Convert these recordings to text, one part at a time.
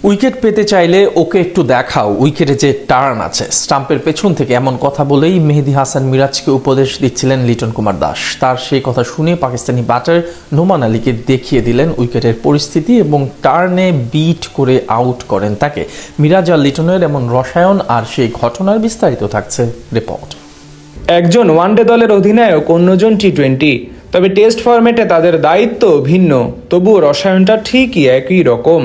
Wicket পেতে চাইলে ওকে একটু দেখাও, উইকেটে যে টার্ন আছে। স্টাম্পের পেছন থেকে এমন কথা বলেই মেহেদী হাসান মিরাজকে উপদেশ দিচ্ছিলেন লিটন কুমার দাস। তার সেই কথা শুনে পাকিস্তানি ব্যাটার নোমান আলীকে দেখিয়ে দিলেন উইকেটের পরিস্থিতি এবং টার্নে বিট করে আউট করেন তাকে। মিরাজ আর লিটনের এমন রসায়ন আর সেই ঘটনার বিস্তারিত থাকছে রিপোর্ট। একজন ওয়ানডে দলের অধিনায়ক, অন্যজন টি-20। তবে টেস্ট ফরম্যাটে তাদের দায়িত্ব ভিন্ন, তবুও রসায়নটা ঠিকই একই রকম।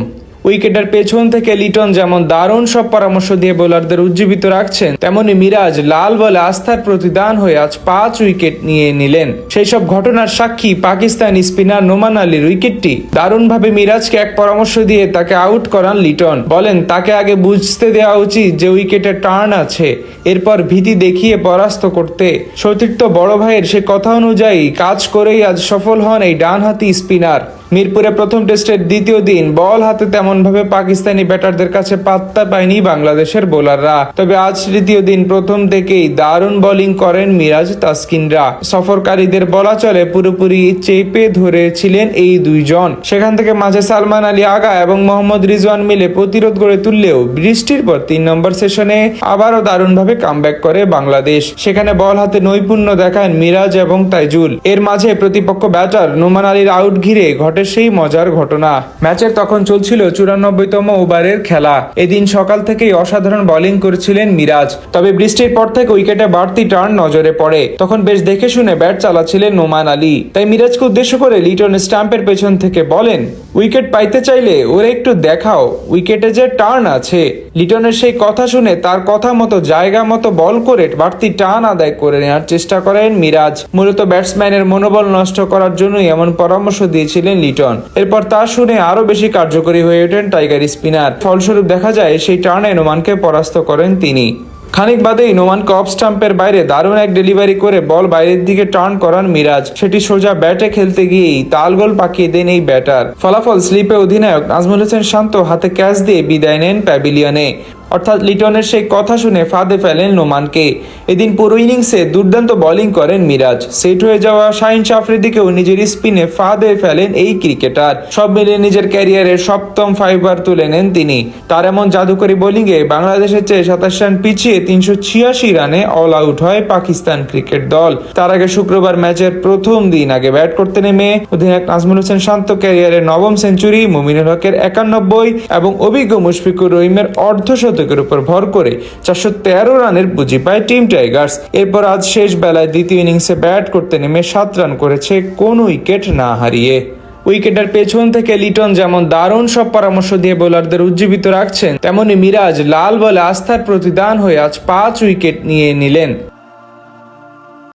উইকেটের পেছন থেকে লিটন যেমন দারুণ সব পরামর্শ দিয়ে বোলারদের উজ্জীবিত রাখছেন, তেমনি মিরাজ লাল বলে আস্থার প্রতিদান হয়ে আজ 5 উইকেট নিয়ে নিলেন। সেই সব ঘটনার সাক্ষী পাকিস্তানি স্পিনার নোমান আলীর উইকেটটি। দারুণভাবে মিরাজকে এক পরামর্শ দিয়ে তাকে আউট করান লিটন। বলেন তাকে আগে বুঝতে দেওয়া উচিত যে উইকেটে টার্ন আছে, এরপর ভীতি দেখিয়ে পরাস্ত করতে। সতীর্থ বড় ভাইয়ের সে কথা অনুযায়ী কাজ করেই আজ সফল হন এই ডানহাতি স্পিনার। মিরপুরে প্রথম টেস্টের দ্বিতীয় দিন বল হাতে তেমন ভাবে পাকিস্তানি ব্যাটারদের কাছে পাত্তা পায়নি বাংলাদেশের বোলাররা। তবে আজ তৃতীয় দিন প্রথম থেকেই দারুণ বোলিং করেন মিরাজ তাসকিনরা। সফরকারীদের বলা চলে পুরোপুরি চেপে ধরেছিলেন এই দুইজন। সেখান থেকে মাঝে সালমান আলী আগা এবং মোহাম্মদ রিজওয়ান মিলে প্রতিরোধ গড়ে তুললেও বৃষ্টির পর 3 নম্বর সেশনে আবারও দারুণভাবে কামব্যাক করে বাংলাদেশ। সেখানে বল হাতে নৈপুণ্য দেখান মিরাজ এবং তাইজুল। এর মাঝে প্রতিপক্ষ ব্যাটার নোমান আলীর আউট ঘিরে ঘটে সেই মজার ঘটনা। ম্যাচের তখন চলছিল 94তম ওভারের খেলা। এদিন সকাল থেকেই অসাধারণ বোলিং করেছিলেন মিরাজ। তবে বৃষ্টির পর থেকে উইকেটে বাড়তি টার্ন নজরে পড়ে। তখন বেশ দেখে শুনে ব্যাট চালাচ্ছিলেন নোমান আলী। তাই মিরাজকে উদ্দেশ্য করে লিটন স্টাম্পের পেছন থেকে বলেন, উইকেট পাইতে চাইলে ওরে একটু দেখাও, উইকেটে যে টার্ন আছে। লিটনের সেই কথা শুনে তার কথা মতো জায়গা মতো বল করে বাড়তি টার্ন আদায় করে নেওয়ার চেষ্টা করেন মিরাজ। মূলত ব্যাটসম্যানের মনোবল নষ্ট করার জন্যই এমন পরামর্শ দিয়েছিলেন লিটন। এরপর তা শুনে আরো বেশি কার্যকরী হয়ে ওঠেন টাইগার স্পিনার। ফলস্বরূপ দেখা যায় সেই টার্নে নোমানকে পরাস্ত করেন তিনি। খানিক বাদেই নোমানকে অফ স্টাম্পের বাইরে দারুণ এক ডেলিভারি করে বল বাইরের দিকে টার্ন করান মিরাজ। সেটি সোজা ব্যাটে খেলতে গিয়েই তালগোল পাকিয়ে দেন এই ব্যাটার। ফলাফল স্লিপে অধিনায়ক নাজমুল হোসেন শান্ত হাতে ক্যাচ দিয়ে বিদায় নেন প্যাভিলিয়নে। অর্থাৎ লিটনের সেই কথা শুনে ফাঁদে ফেলেন নোমানকে। এদিন পুরো ইনিংসে দুর্দান্ত বোলিং করেন মিরাজ। সেট হয়ে যাওয়া শাহিন আফ্রিদিকেও নিজের স্পিনে ফাঁদে ফেলেন এই ক্রিকেটার। সব মিলিয়ে নিজের ক্যারিয়ারের 7ম ফাইবার তুলে নেন তিনি। তার এমন জাদুকরী বোলিংয়ে বাংলাদেশের চেয়ে 27 রান পিছিয়ে 386 রানে অল আউট হয় পাকিস্তান ক্রিকেট দল। তার আগে শুক্রবার ম্যাচের প্রথম দিন আগে ব্যাট করতে নেমে অধিনায়ক নাজমুল হোসেন শান্ত ক্যারিয়ারের 9ম সেঞ্চুরি, মুমিনুল হকের 91 এবং অভিজ্ঞ মুশফিকুর রহিমের অর্ধশতকের উপর ভর করে 413 রানের পুঁজি পায় টিম টাইগার্স। এরপর আজ শেষ বেলায় দ্বিতীয় ইনিংসে ব্যাট করতে নেমে 7 রান করেছে কোন উইকেট না হারিয়ে। উইকেটের পেছন থেকে লিটন যেমন দারুণ সব পরামর্শ দিয়ে বোলারদের উজ্জীবিত রাখছেন, তেমনি মিরাজ লাল বলে আস্থার প্রতিদান হয়ে আজ 5 উইকেট নিয়ে নিলেন।